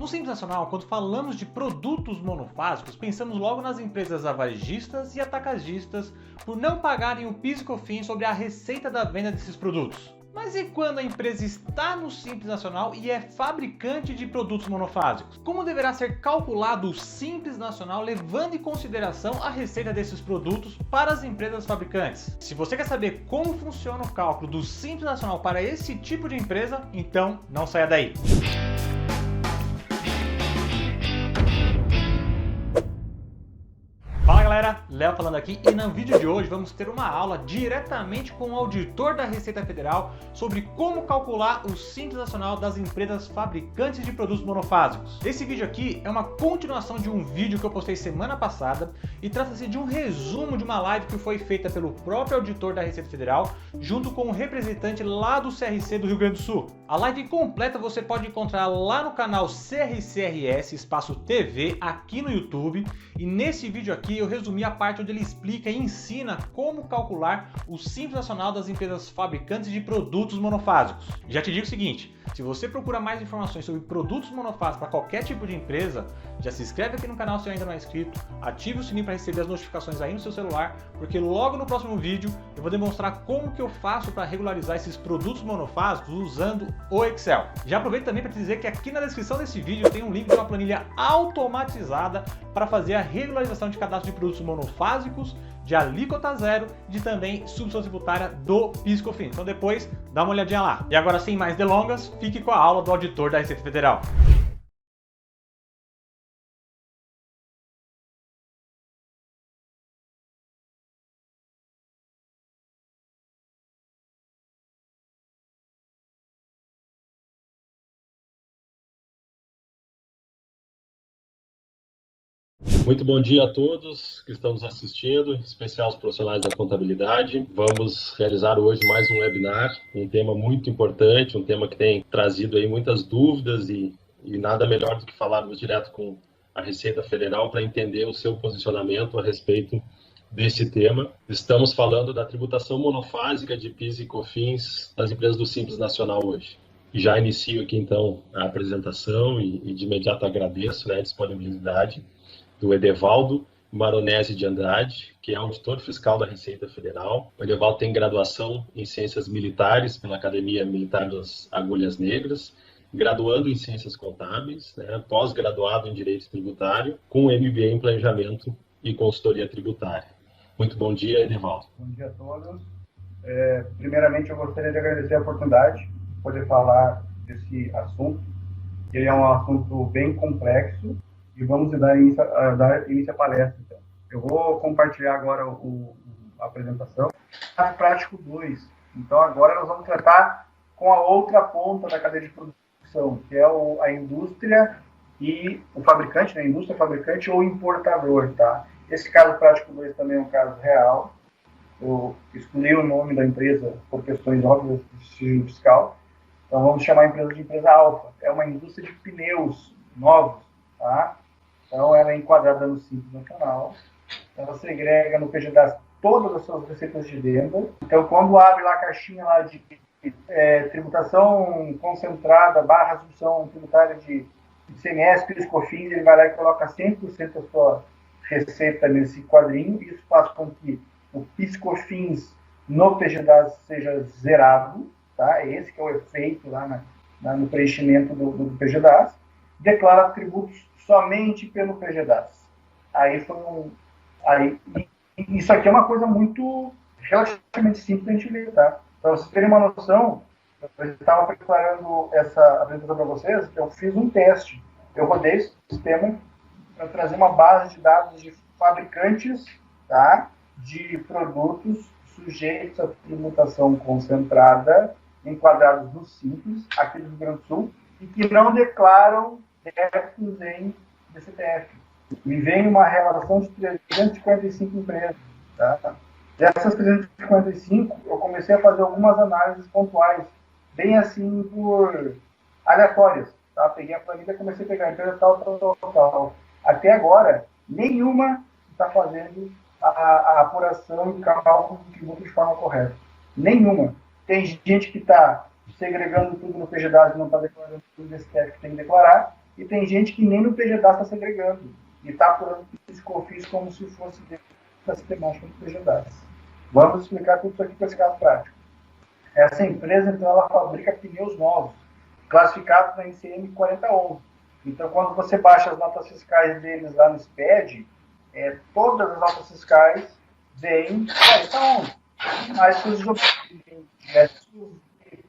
No Simples Nacional, quando falamos de produtos monofásicos, pensamos logo nas empresas varejistas e atacadistas por não pagarem o PIS e COFINS sobre a receita da venda desses produtos. Mas e quando a empresa está no Simples Nacional e é fabricante de produtos monofásicos? Como deverá ser calculado o Simples Nacional levando em consideração a receita desses produtos para as empresas fabricantes? Se você quer saber como funciona o cálculo do Simples Nacional para esse tipo de empresa, então não saia daí! Fala galera, Léo falando aqui e no vídeo de hoje vamos ter uma aula diretamente com o auditor da Receita Federal sobre como calcular o Simples Nacional das empresas fabricantes de produtos monofásicos. Esse vídeo aqui é uma continuação de um vídeo que eu postei semana passada e trata-se de um resumo de uma live que foi feita pelo próprio auditor da Receita Federal junto com um representante lá do CRC do Rio Grande do Sul. A live completa você pode encontrar lá no canal CRCRS Espaço TV aqui no YouTube e nesse vídeo aqui eu resumi a parte onde ele explica e ensina como calcular o Simples Nacional das empresas fabricantes de produtos monofásicos. Já te digo o seguinte, se você procura mais informações sobre produtos monofásicos para qualquer tipo de empresa, já se inscreve aqui no canal se ainda não é inscrito, ative o sininho para receber as notificações aí no seu celular, porque logo no próximo vídeo eu vou demonstrar como que eu faço para regularizar esses produtos monofásicos usando o Excel. Já aproveito também para te dizer que aqui na descrição desse vídeo tem um link de uma planilha automatizada para fazer a regularização de cadastro de produtos monofásicos, de alíquota zero e de também substituição tributária do PIS e COFINS. Então depois dá uma olhadinha lá. E agora sem mais delongas, fique com a aula do auditor da Receita Federal. Muito bom dia a todos que estão nos assistindo, em especial os profissionais da contabilidade. Vamos realizar hoje mais um webinar, um tema muito importante, um tema que tem trazido aí muitas dúvidas e nada melhor do que falarmos direto com a Receita Federal para entender o seu posicionamento a respeito desse tema. Estamos falando da tributação monofásica de PIS e COFINS das empresas do Simples Nacional hoje. Já inicio aqui então a apresentação e de imediato agradeço a disponibilidade do Edevaldo Maronese de Andrade, que é auditor fiscal da Receita Federal. O Edevaldo tem graduação em Ciências Militares pela Academia Militar das Agulhas Negras, graduando em Ciências Contábeis, pós-graduado em Direito Tributário, com MBA em Planejamento e Consultoria Tributária. Muito bom dia, Edevaldo. Bom dia a todos. Primeiramente, eu gostaria de agradecer a oportunidade de poder falar desse assunto. Ele é um assunto bem complexo, e vamos dar início à palestra. Então. Eu vou compartilhar agora a apresentação. Prático 2. Então, agora nós vamos tratar com a outra ponta da cadeia de produção, que é a indústria e o fabricante, né? Indústria, fabricante ou importador. Tá? Esse caso prático 2 também é um caso real. Eu escolhi o nome da empresa por questões óbvias de sigilo fiscal. Então, vamos chamar a empresa de empresa Alfa. É uma indústria de pneus novos. Tá? Então, ela é enquadrada no Simples Nacional. Ela segrega no PGDAS todas as suas receitas de venda. Então, quando abre lá a caixinha lá de tributação concentrada, barra assunção tributária de ICMS, PIS, COFINS, ele vai lá e coloca 100% da sua receita nesse quadrinho. Isso faz com que o PIS, COFINS no PGDAS seja zerado. Tá? Esse que é o efeito lá no preenchimento do PGDAS. Declara tributos somente pelo PGDAS. Isso aqui é uma coisa muito relativamente simples de a gente ver, tá? Para vocês terem uma noção, eu estava preparando essa apresentação para vocês, eu fiz um teste. Eu rodei esse sistema para trazer uma base de dados de fabricantes, tá? De produtos sujeitos à tributação concentrada, enquadrados no Simples, aqui do Rio Grande do Sul, e que não declaram débitos em DCTF. Me vem uma relação de 345 empresas. Tá? Dessas 345, eu comecei a fazer algumas análises pontuais, bem assim por aleatórias. Tá? Peguei a planilha e comecei a pegar a empresa tal. Até agora, nenhuma está fazendo a apuração e cálculo do tributo de forma correta. Nenhuma. Tem gente que está segregando tudo no PGDAS e não está declarando tudo desse TF que tem que declarar. e tem gente que nem no PGDAS está segregando e está apurando PIS/COFINS como se fosse dentro da sistemática do PGDAS. Vamos explicar tudo isso aqui com esse caso prático. Essa empresa, então, ela fabrica pneus novos, classificados na NCM 4011. Então, quando você baixa as notas fiscais deles lá no SPED, todas as notas fiscais vêm 4011. Mas os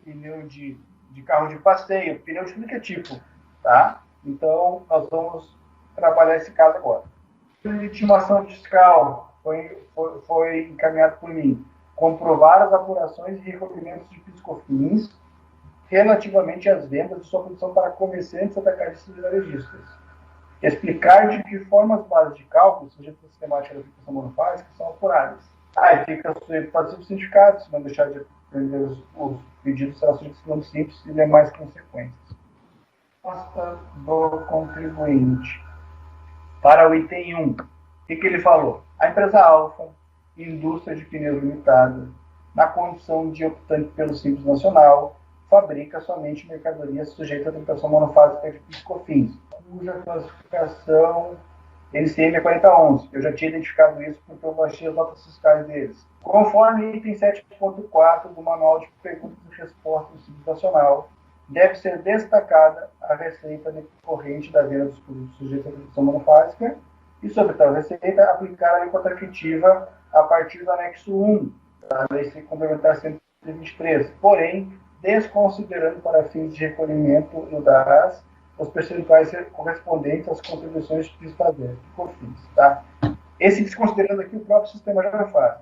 pneu de carro de passeio, pneu de tudo que é tipo, tá? Então, nós vamos trabalhar esse caso agora. A legitimação fiscal foi encaminhado por mim. Comprovar as apurações e recolhimentos de PIS/COFINS relativamente às vendas de sua produção para comerciantes, atacadistas e varejistas. Explicar de que forma as bases de cálculo, sujeito à sistemática da aplicação monofásica, são apuradas. Aí fica sujeito do sindicato, se não deixar de atender os pedidos, será sujeito a nome simples e demais consequências. Resposta do contribuinte. Para o item 1, o que ele falou? A empresa Alfa, indústria de pneus limitada, na condição de optante pelo Simples Nacional, fabrica somente mercadorias sujeitas à tributação monofásica de PIS/COFINS, cuja classificação NCM é 4011. Eu já tinha identificado isso porque eu baixei as notas fiscais deles. Conforme item 7.4 do Manual de Perguntas e Respostas do Simples Nacional, deve ser destacada a receita decorrente da venda dos produtos sujeitos à tributação monofásica e, sobre tal receita, aplicar a alíquota efetiva a partir do anexo 1 da Lei Complementar 123, porém, desconsiderando para fins de recolhimento do DAS os percentuais correspondentes às contribuições de PIS/COFINS. Tá? Esse desconsiderando aqui, o próprio sistema já faz.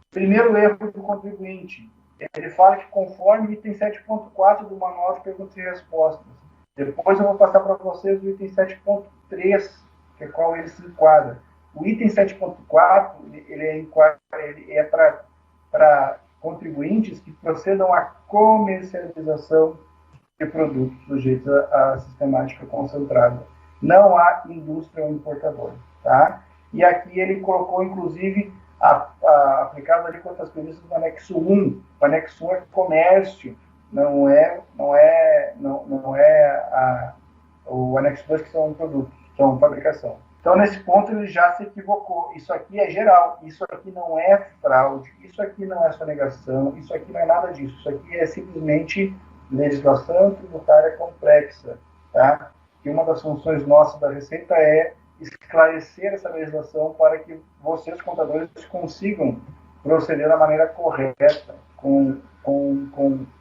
Primeiro erro do contribuinte. Ele fala que conforme o item 7.4 do Manual de Perguntas e Respostas. Depois eu vou passar para vocês o item 7.3, que é qual ele se enquadra. O item 7.4, ele é para contribuintes que procedam à comercialização de produtos sujeitos à sistemática concentrada. Não há indústria ou importador. Tá? E aqui ele colocou, inclusive, aplicado ali contas previstas no anexo 1. O anexo 1 é comércio, não é o anexo 2 que são produtos, são fabricação. Então, nesse ponto, ele já se equivocou. Isso aqui é geral, isso aqui não é fraude, isso aqui não é sonegação, isso aqui não é nada disso. Isso aqui é simplesmente legislação tributária complexa, tá? E uma das funções nossas da Receita é esclarecer essa legislação para que vocês, contadores, consigam proceder da maneira correta com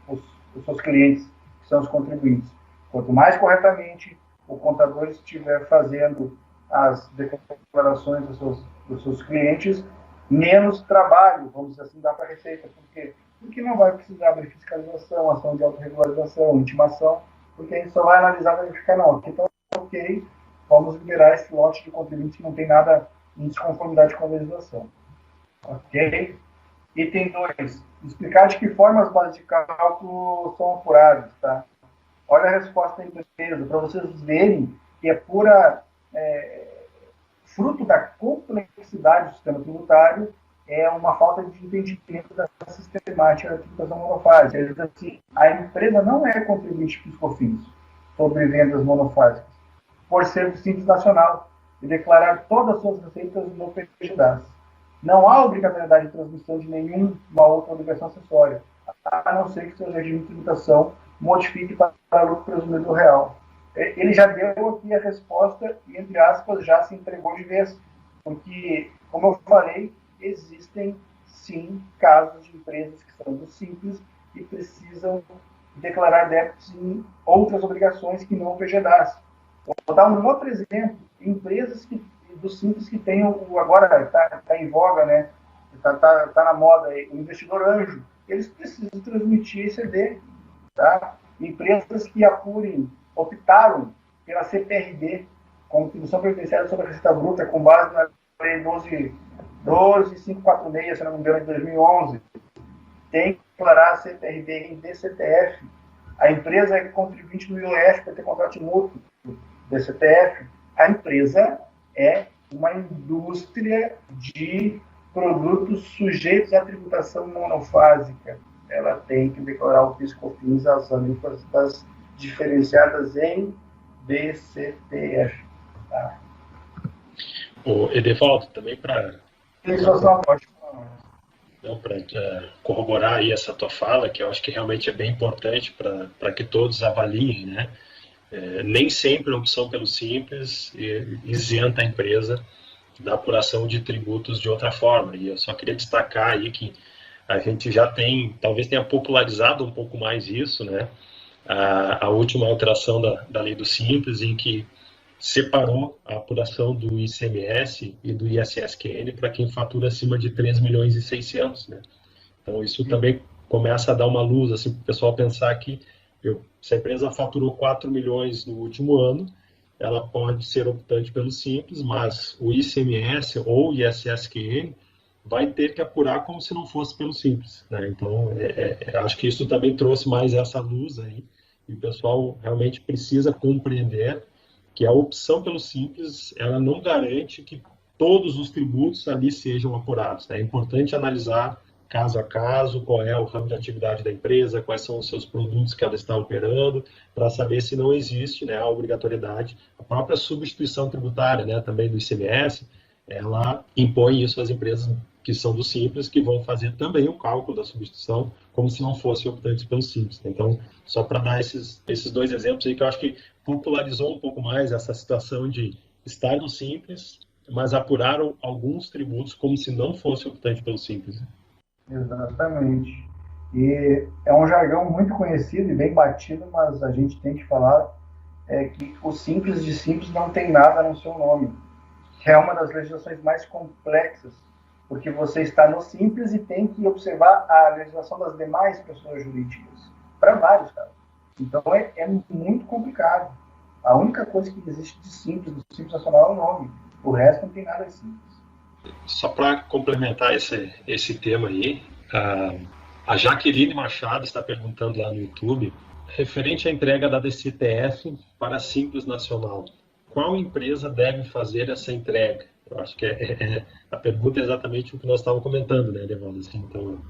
os seus clientes, que são os contribuintes. Quanto mais corretamente o contador estiver fazendo as declarações dos seus clientes, menos trabalho, vamos dizer assim, dá para a Receita. Por quê? Porque não vai precisar abrir fiscalização, ação de autorregularização, intimação, porque a gente só vai analisar e verificar, não, aqui está ok, vamos liberar esse lote de contribuintes que não tem nada em desconformidade com a legislação. Ok? Item 2. Explicar de que forma as bases de cálculo são apuradas. Tá? Olha a resposta da empresa, para vocês verem que é pura fruto da complexidade do sistema tributário, é uma falta de entendimento da sistemática da tributação monofásica. Ele diz assim, a empresa não é contribuinte PIS/COFINS sobre vendas monofásicas, por ser do Simples Nacional e declarar todas as suas receitas no PGDAS. Não há obrigatoriedade de transmissão de nenhuma outra obrigação acessória, a não ser que seu regime de tributação modifique para lucro presumido real. Ele já deu aqui a resposta e, entre aspas, já se entregou de vez, porque, como eu falei, existem, sim, casos de empresas que são do Simples e precisam declarar débitos em outras obrigações que não o PGDAS. Vou dar um outro exemplo. Empresas do Simples que tem agora está em voga, né? Está na moda, o investidor anjo. Eles precisam transmitir ECD. Tá? Empresas que optaram pela CPRD, Contribuição Previdenciária sobre a Receita Bruta, com base na Lei 12.546, se não me engano, de 2011, tem que declarar a CPRD em DCTF. A empresa é contribuinte do IOF para ter contrato mútuo DCTF. A empresa é uma indústria de produtos sujeitos à tributação monofásica. Ela tem que declarar o PIS/COFINS às alíquotas diferenciadas em DCTF. Tá? O Edevaldo, também para corroborar aí essa tua fala, que eu acho que realmente é bem importante para que todos avaliem, né? Nem sempre a opção pelo Simples isenta a empresa da apuração de tributos de outra forma. E eu só queria destacar aí que a gente já talvez tenha popularizado um pouco mais isso, né? A última alteração da lei do Simples, em que separou a apuração do ICMS e do ISSQN para quem fatura acima de 3 milhões e 600, né? Então isso também começa a dar uma luz assim, para o pessoal pensar que se a empresa faturou 4 milhões no último ano, ela pode ser optante pelo Simples, mas o ICMS ou o ISSQN vai ter que apurar como se não fosse pelo Simples, né? Então, acho que isso também trouxe mais essa luz aí, e o pessoal realmente precisa compreender que a opção pelo Simples, ela não garante que todos os tributos ali sejam apurados, né? É importante analisar caso a caso, qual é o ramo de atividade da empresa, quais são os seus produtos que ela está operando, para saber se não existe, né, a obrigatoriedade. A própria substituição tributária, né, também do ICMS, ela impõe isso às empresas que são do Simples, que vão fazer também o cálculo da substituição, como se não fossem optantes pelo Simples. Então, só para dar esses dois exemplos aí, que eu acho que popularizou um pouco mais essa situação de estar no Simples, mas apuraram alguns tributos como se não fosse optante pelo Simples. Exatamente. E é um jargão muito conhecido e bem batido, mas a gente tem que falar que o Simples de Simples não tem nada no seu nome. É uma das legislações mais complexas, porque você está no Simples e tem que observar a legislação das demais pessoas jurídicas, para vários casos. Então é muito complicado. A única coisa que existe de Simples, do Simples Nacional, é o nome. O resto não tem nada de Simples. Só para complementar esse tema aí, a Jaqueline Machado está perguntando lá no YouTube, referente à entrega da DCTF para Simples Nacional, qual empresa deve fazer essa entrega? Eu acho que a pergunta é exatamente o que nós estávamos comentando, né, Edevaldo? Assim, então,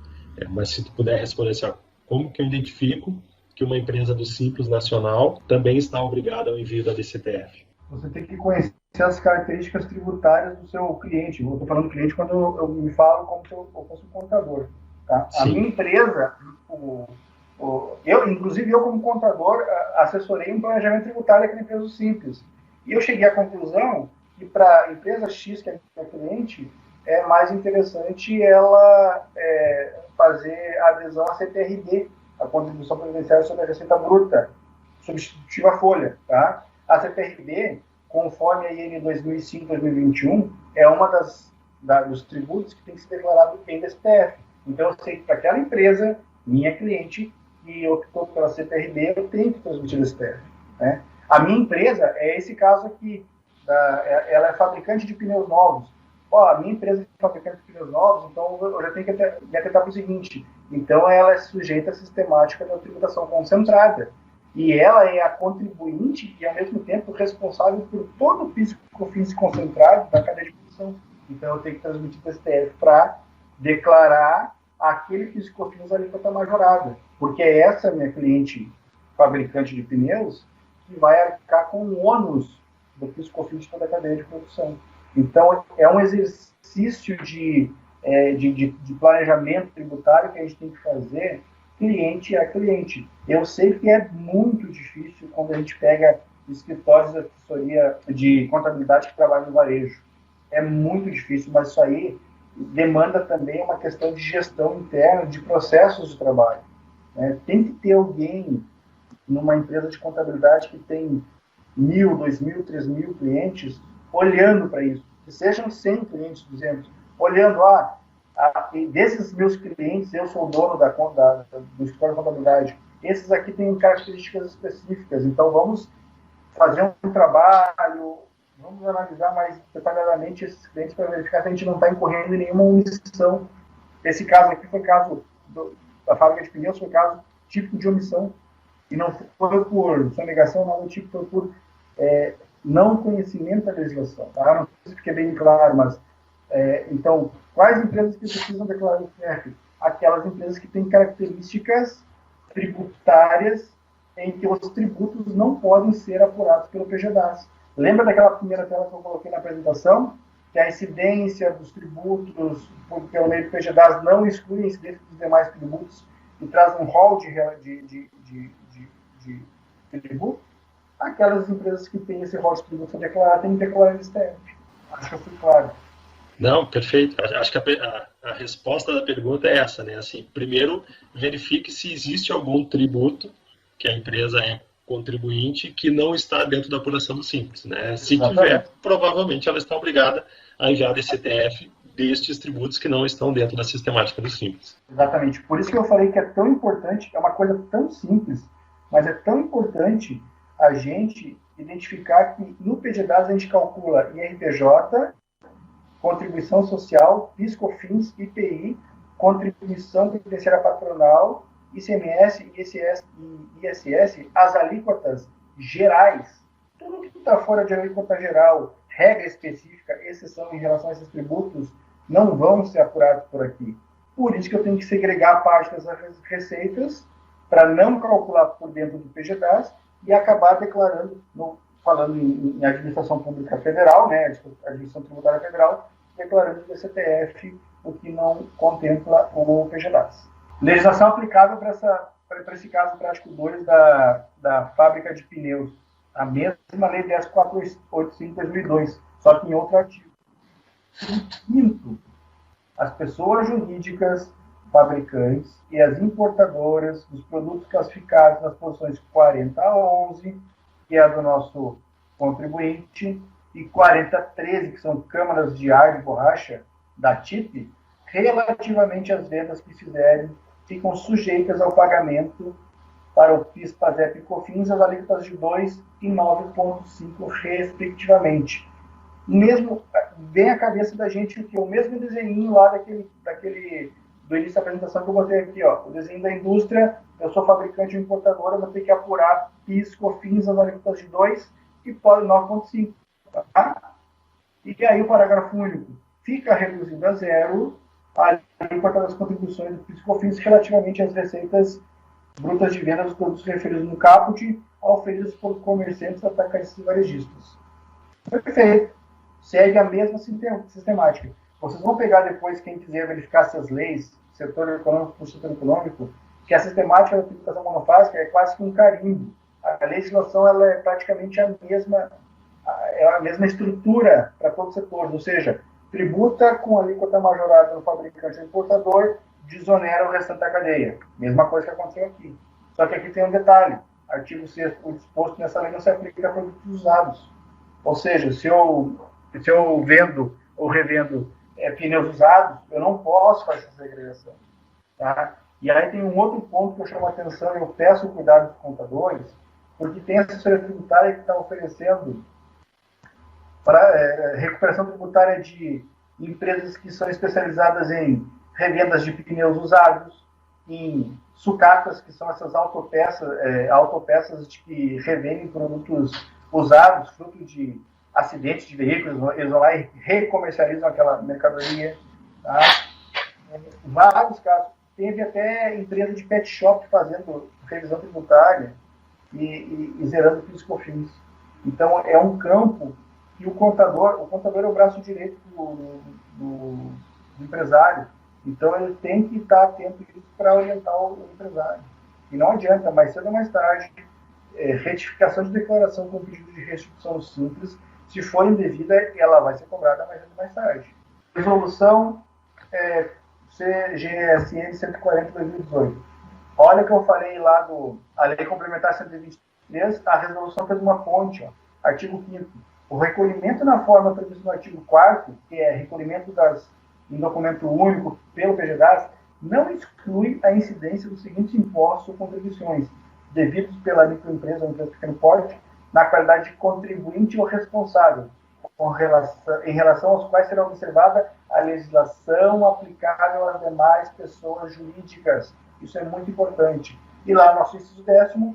mas se tu puder responder assim, como que eu identifico que uma empresa do Simples Nacional também está obrigada ao envio da DCTF? Você tem que conhecer as características tributárias do seu cliente. Eu estou falando cliente quando eu me falo como se eu fosse um contador. Tá? A minha empresa, inclusive eu como contador, assessorei um planejamento tributário aqui na empresa do Simples. E eu cheguei à conclusão que para a empresa X, que é a cliente, é mais interessante ela fazer a adesão à CTRD, a Contribuição Previdenciária sobre a Receita Bruta, substitutiva à folha. Tá? A CTRD, conforme a IN 2005-2021, é uma dos tributos que tem que ser declarado em DCTF. Então, eu sei que para aquela empresa, minha cliente, que optou pela CTRD, eu tenho que transmitir DCTF. Né? A minha empresa é esse caso aqui. Ela é fabricante de pneus novos. A minha empresa é fabricante de pneus novos, então eu já tenho que me atentar para o seguinte. Então, ela é sujeita à sistemática da tributação concentrada. E ela é a contribuinte e, ao mesmo tempo, responsável por todo o PIS e COFINS concentrado da cadeia de produção. Então, eu tenho que transmitir para o STF para declarar aquele PIS e COFINS alíquota majorada. Porque é essa minha cliente fabricante de pneus que vai arcar com o ônus do PIS e COFINS de toda a cadeia de produção. Então, é um exercício de planejamento tributário que a gente tem que fazer cliente a cliente. Eu sei que é muito difícil quando a gente pega escritórios de assessoria de contabilidade que trabalham no varejo. É muito difícil, mas isso aí demanda também uma questão de gestão interna, de processos de trabalho. Né? Tem que ter alguém numa empresa de contabilidade que tem 1.000, 2.000, 3.000 clientes olhando para isso. Que sejam 100 clientes, 200, olhando desses meus clientes, eu sou o dono do escritório de contabilidade, esses aqui têm características específicas, então vamos fazer um trabalho, vamos analisar mais detalhadamente esses clientes para verificar se a gente não está incorrendo em nenhuma omissão. Esse caso aqui foi caso da fábrica de pneus, foi caso típico de omissão, e não foi por sonegação, nada do tipo, foi por não conhecimento da legislação. Tá? Não sei se fica bem claro, mas então, quais empresas que precisam declarar o ICMS? Aquelas empresas que têm características tributárias em que os tributos não podem ser apurados pelo PGDAS. Lembra daquela primeira tela que eu coloquei na apresentação? Que a incidência dos tributos pelo meio do PGDAS não exclui a incidência dos demais tributos e traz um rol de tributo? Aquelas empresas que têm esse rol de tributos a declarar têm que declarar no STF. Acho que eu fui claro. Não, perfeito. Acho que a resposta da pergunta é essa, né? Assim, primeiro, verifique se existe algum tributo que a empresa é contribuinte que não está dentro da apuração do Simples, né? Se tiver, provavelmente ela está obrigada a enviar a DCTF destes tributos que não estão dentro da sistemática do Simples. Exatamente. Por isso que eu falei que é tão importante, é uma coisa tão simples, mas é tão importante a gente identificar que no PGDAS a gente calcula IRPJ, contribuição social, PIS/COFINS, IPI, contribuição previdenciária patronal, ICMS, ISS e ISS, as alíquotas gerais. Tudo que está fora de alíquota geral, regra específica, exceção em relação a esses tributos, não vão ser apurados por aqui. Por isso que eu tenho que segregar a parte das receitas para não calcular por dentro do PGDAS e acabar declarando, falando em administração pública federal, né, administração tributária federal, declarando o DCTF, o que não contempla o PGDAS. Legislação aplicável para esse caso prático 2 da fábrica de pneus. A mesma lei 10.485/2002, só que em outro artigo. Quinto, as pessoas jurídicas, fabricantes e as importadoras dos produtos classificados nas posições 40 a 11, que é a do nosso contribuinte, e 40 a 13, que são câmaras de ar de borracha da TIP, relativamente às vendas que fizerem, ficam sujeitas ao pagamento para o PIS, PASEP e COFINS, as alíquotas de 2 e 9,5, respectivamente. Mesmo, vem à cabeça da gente que o mesmo desenho lá do início da apresentação que eu botei aqui, ó, o desenho da indústria, eu sou fabricante ou importadora, vou ter que apurar PIS, COFINS, as alíquotas de 2 e pode 9,5. Tá? E aí o parágrafo único fica reduzido a zero a alíquota das contribuições do PIS e COFINS relativamente às receitas brutas de venda dos produtos referidos no caput oferidos por comerciantes, atacantes e varejistas. Perfeito. Segue a mesma sistemática. Vocês vão pegar depois, quem quiser verificar essas leis, setor econômico por setor econômico, que a sistemática da tributação monofásica é quase que um carimbo. A legislação ela é praticamente a mesma estrutura para todos os setores, ou seja, tributa com alíquota majorada no fabricante ou importador, desonera o restante da cadeia. Mesma coisa que aconteceu aqui. Só que aqui tem um detalhe. Artigo 6º, o disposto nessa lei não se aplica a produtos usados. Ou seja, se eu vendo ou revendo pneus usados, eu não posso fazer essa segregação. Tá? E aí tem um outro ponto que eu chamo a atenção e eu peço o cuidado dos contadores, porque tem a assessoria tributária que está oferecendo para recuperação tributária de empresas que são especializadas em revendas de pneus usados, em sucatas, que são essas autopeças que revendem produtos usados, fruto de acidentes de veículos, eles vão lá e recomercializam aquela mercadoria. Tá? Vários casos. Teve até empresa de pet shop fazendo revisão tributária e zerando PIS e COFINS. Então, é um campo que o contador é o braço direito do empresário. Então, ele tem que estar atento para orientar o empresário. E não adianta, mais cedo ou mais tarde, retificação de declaração com pedido de restituição simples, se for indevida, ela vai ser cobrada mais cedo ou mais tarde. Resolução CGSN 140/2018. Olha o que eu falei lá a Lei Complementar 123, a resolução fez uma ponte, ó, artigo 5º. O recolhimento na forma prevista no artigo 4º, que é recolhimento em documento único pelo PGDAS, não exclui a incidência dos seguintes impostos ou contribuições devidos pela microempresa ou empresa de pequeno porte na qualidade de contribuinte ou responsável, em relação aos quais será observada a legislação aplicável às demais pessoas jurídicas. Isso é muito importante. E lá no nosso inciso 10º,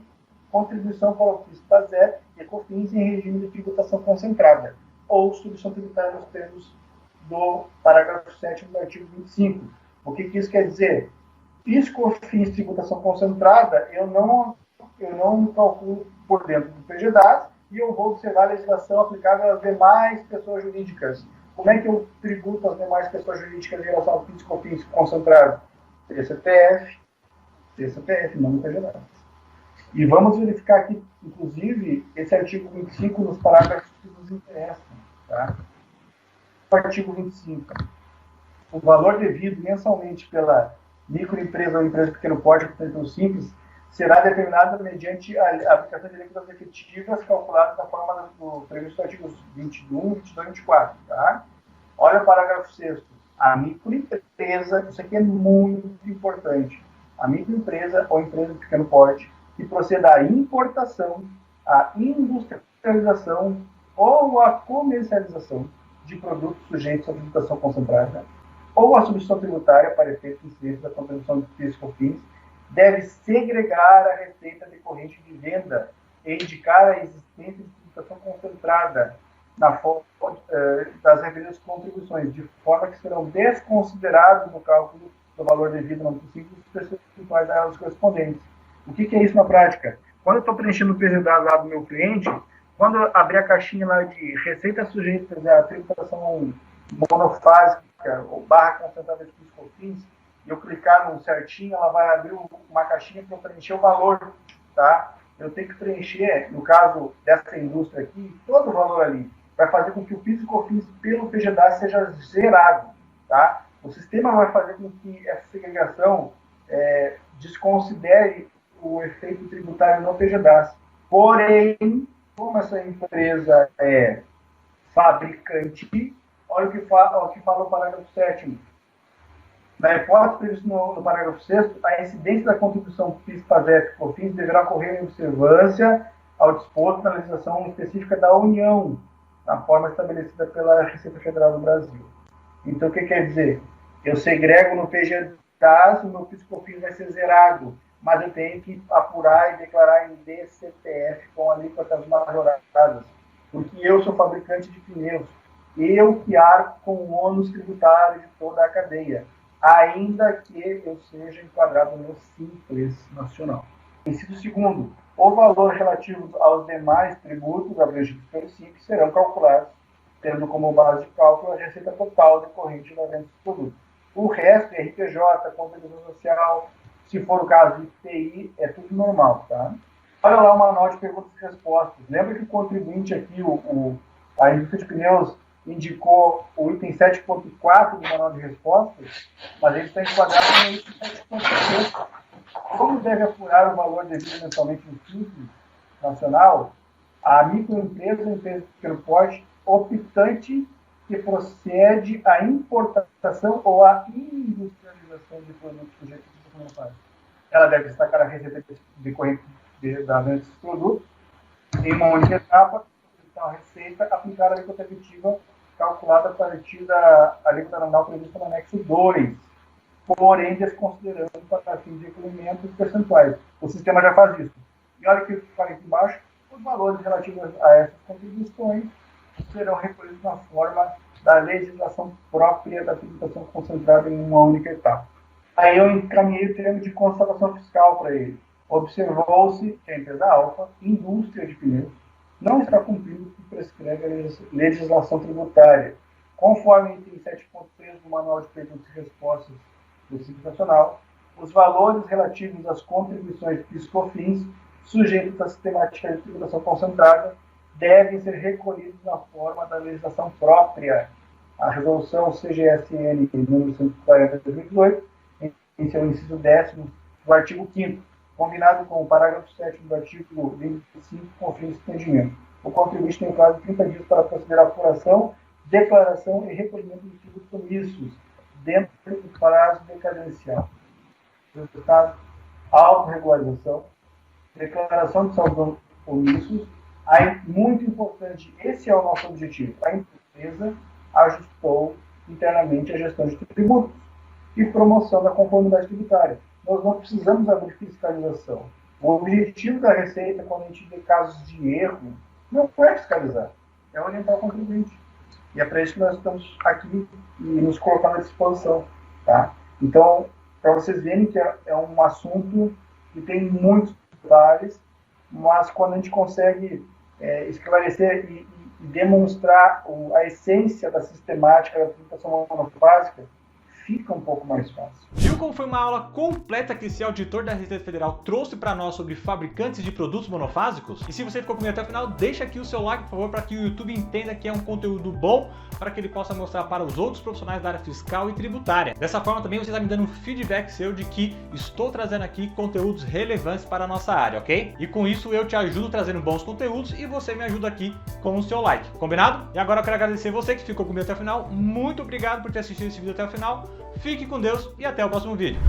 contribuição para o PIS, PASEP e COFINS em regime de tributação concentrada, ou substituição tributária nos termos do parágrafo 7º do artigo 25. O que isso quer dizer? PIS, COFINS, tributação concentrada, eu eu não calculo por dentro do PGDAS e eu vou observar a legislação aplicável às demais pessoas jurídicas. Como é que eu tributo as demais pessoas jurídicas em relação ao PIS e COFINS concentrado? CPF, não no PGDAS. E vamos verificar aqui, inclusive, esse artigo 25 nos parágrafos que nos interessam. Tá? O artigo 25. O valor devido mensalmente pela microempresa ou empresa de pequeno porte, portanto simples, será determinado mediante a aplicação de alíquotas efetivas calculadas da forma do previsto nos artigos 21, 22 e 24. Tá? Olha o parágrafo 6º. A microempresa, isso aqui é muito importante, a microempresa ou empresa de pequeno porte que proceda à importação, à industrialização ou à comercialização de produtos sujeitos à tributação concentrada ou à substituição tributária para efeito de incidência da contribuição de PIS e COFINS, deve segregar a receita decorrente de venda e indicar a existência de tributação concentrada na fonte das referidas contribuições, de forma que serão desconsiderados no cálculo do valor devido no princípio dos percentuais das correspondentes. O que é isso na prática? Quando eu estou preenchendo o PGDAS lá do meu cliente, quando eu abrir a caixinha lá de receita sujeita à tributação monofásica ou barra concentrada de PIS e COFINS, e eu clicar no certinho, ela vai abrir uma caixinha para eu preencher o valor. Tá? Eu tenho que preencher, no caso dessa indústria aqui, todo o valor ali, para fazer com que o PIS e COFINS pelo PGDAS seja zerado. Tá? O sistema vai fazer com que essa segregação desconsidere o efeito tributário no PGDAS. Porém, como essa empresa é fabricante, olha o que fala o parágrafo 7º. Na hipótese prevista no parágrafo 6º, a incidência da contribuição PIS, PASEP e COFINS deverá ocorrer em observância ao disposto na legislação específica da União, na forma estabelecida pela Receita Federal do Brasil. Então, o que quer dizer? Eu segrego no PGDAS, o meu PIS e COFINS vai ser zerado, mas eu tenho que apurar e declarar em DCTF com alíquotas majoradas, porque eu sou fabricante de pneus, eu que arco com o ônus tributário de toda a cadeia, ainda que eu seja enquadrado no Simples Nacional. Inciso 2º, o valor relativo aos demais tributos abrangidos pelo Simples serão calculados, tendo como base de cálculo a receita total decorrente da venda dos produtos. O resto, RPJ, contribuição social, se for o caso de IPI, é tudo normal, tá? Olha lá o manual de perguntas e respostas. Lembra que o contribuinte aqui, a indústria de pneus, indicou o item 7.4 do manual de respostas, mas ele está enquadrado no item 7.6. Como deve apurar o valor devido mensalmente no Simples Nacional? A microempresa, a empresa de pequeno porte, optante que procede à importação ou à industrialização de produtos sujeitos à tributação monopólio. Ela deve destacar a receita decorrente da venda desses produtos em uma única etapa, então a receita aplicar a alíquota efetiva calculada a partir da alíquota nominal prevista no anexo 2, porém desconsiderando para fins de recolhimento os percentuais. O sistema já faz isso. E olha o que fala aqui embaixo, os valores relativos a essas contribuições serão recolhidos na forma da legislação própria da tributação concentrada em uma única etapa. Aí eu encaminhei o termo de constatação fiscal para ele. Observou-se que a empresa Alfa, indústria de pneus, não está cumprindo o que prescreve a legislação tributária, conforme o item 7.3 do Manual de Perguntas e Respostas do Simples Nacional. Os valores relativos às contribuições PIS e COFINS sujeitos à sistemática de tributação concentrada devem ser recolhidos na forma da legislação própria. A resolução CGSN número 140 de 2018, em seu inciso 10º do artigo 5º, combinado com o parágrafo 7º do artigo 25, com fins de entendimento. O contribuinte tem prazo de 30 dias para proceder à apuração, declaração e recolhimento dos tributos omissos, dentro do prazo decadencial. Resultado, autorregularização, declaração de saldos omissos. Aí, muito importante, esse é o nosso objetivo. A empresa ajustou internamente a gestão de tributos e promoção da conformidade tributária. Nós não precisamos abrir fiscalização. O objetivo da Receita, quando a gente vê casos de erro, não é fiscalizar, é orientar o contribuinte. E é para isso que nós estamos aqui e nos colocando à disposição. Tá? Então, para vocês verem que é um assunto que tem muitos detalhes, mas quando a gente consegue esclarecer e demonstrar a essência da sistemática da tributação monofásica, fica um pouco mais fácil. Viu como foi uma aula completa que esse auditor da Receita Federal trouxe para nós sobre fabricantes de produtos monofásicos? E se você ficou comigo até o final, deixa aqui o seu like, por favor, para que o YouTube entenda que é um conteúdo bom, para que ele possa mostrar para os outros profissionais da área fiscal e tributária. Dessa forma também você está me dando um feedback seu de que estou trazendo aqui conteúdos relevantes para a nossa área, ok? E com isso eu te ajudo trazendo bons conteúdos e você me ajuda aqui com o seu like, combinado? E agora eu quero agradecer você que ficou comigo até o final, muito obrigado por ter assistido esse vídeo até o final, fique com Deus e até o próximo vídeo.